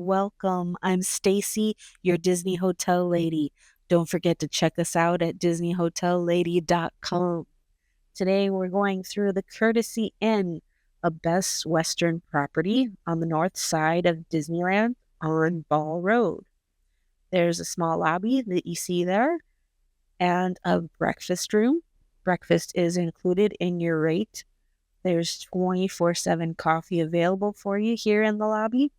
welcome. I'm Stacy, your Disney Hotel Lady. Don't forget to check us out at DisneyHotelLady.com. Today we're going through the Courtesy Inn, a Best Western property on the north side of Disneyland on Ball Road. There's a small lobby that you see there and a breakfast room. Breakfast is included in your rate. There's 24/7 coffee available for you here in the lobby.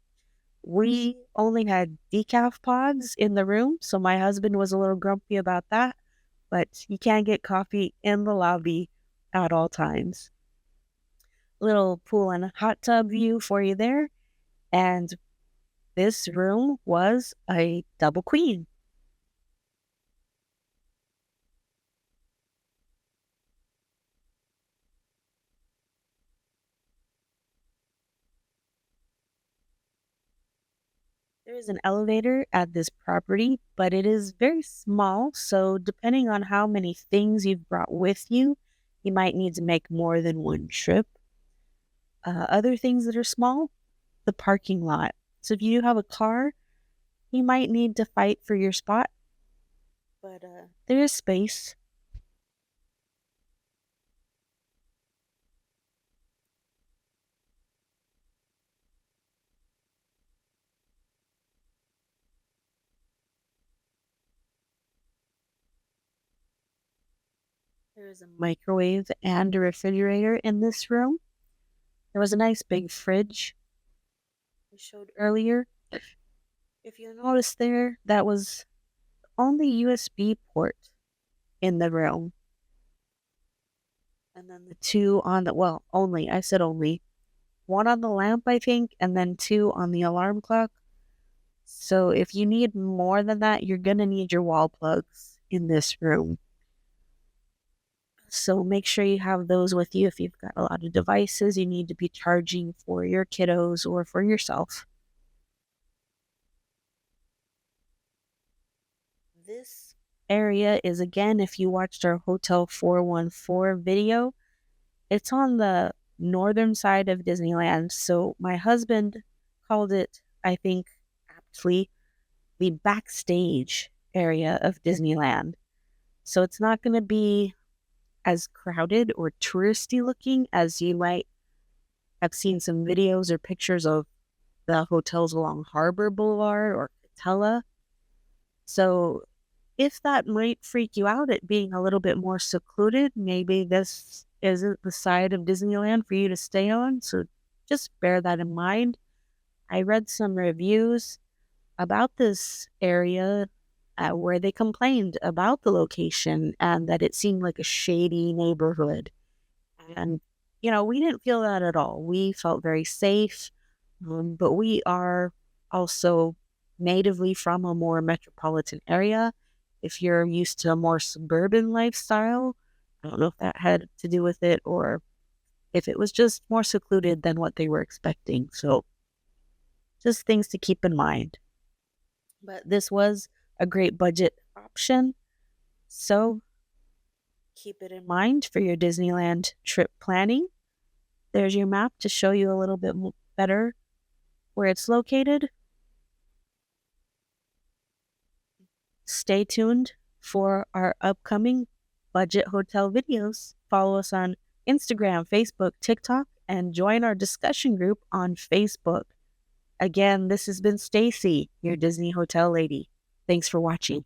We only had decaf pods in the room, so my husband was a little grumpy about that, but you can get coffee in the lobby at all times. Little pool and hot tub view for you there, and this room was a double queen. There is an elevator at this property, but it is very small, so depending on how many things you've brought with you, you might need to make more than one trip. Other things that are small, the parking lot. So if you do have a car, you might need to fight for your spot, but there is space. There is a microwave and a refrigerator in this room. There was a nice big fridge I showed earlier. If you notice there, that was only USB port in the room. And then the two on the, well, only, I said only. One on the lamp, I think, and then two on the alarm clock. So if you need more than that, you're going to need your wall plugs in this room. So make sure you have those with you if you've got a lot of devices you need to be charging for your kiddos or for yourself. This area is, again, if you watched our Hotel 414 video, it's on the northern side of Disneyland. So my husband called it, I think, aptly, the backstage area of Disneyland. So it's not going to be as crowded or touristy looking as you might have seen some videos or pictures of the hotels along Harbor Boulevard or Catella. So if that might freak you out at being a little bit more secluded, maybe this isn't the side of Disneyland for you to stay on. So just bear that in mind. I read some reviews about this area where they complained about the location and that it seemed like a shady neighborhood. And, we didn't feel that at all. We felt very safe, but we are also natively from a more metropolitan area. If you're used to a more suburban lifestyle, I don't know if that had to do with it or if it was just more secluded than what they were expecting. So just things to keep in mind. But this was a great budget option. So keep it in mind for your Disneyland trip planning. There's your map to show you a little bit better where it's located. Stay tuned for our upcoming budget hotel videos. Follow us on Instagram, Facebook, TikTok, and join our discussion group on Facebook. Again, this has been Stacy, your Disney Hotel Lady. Thanks for watching.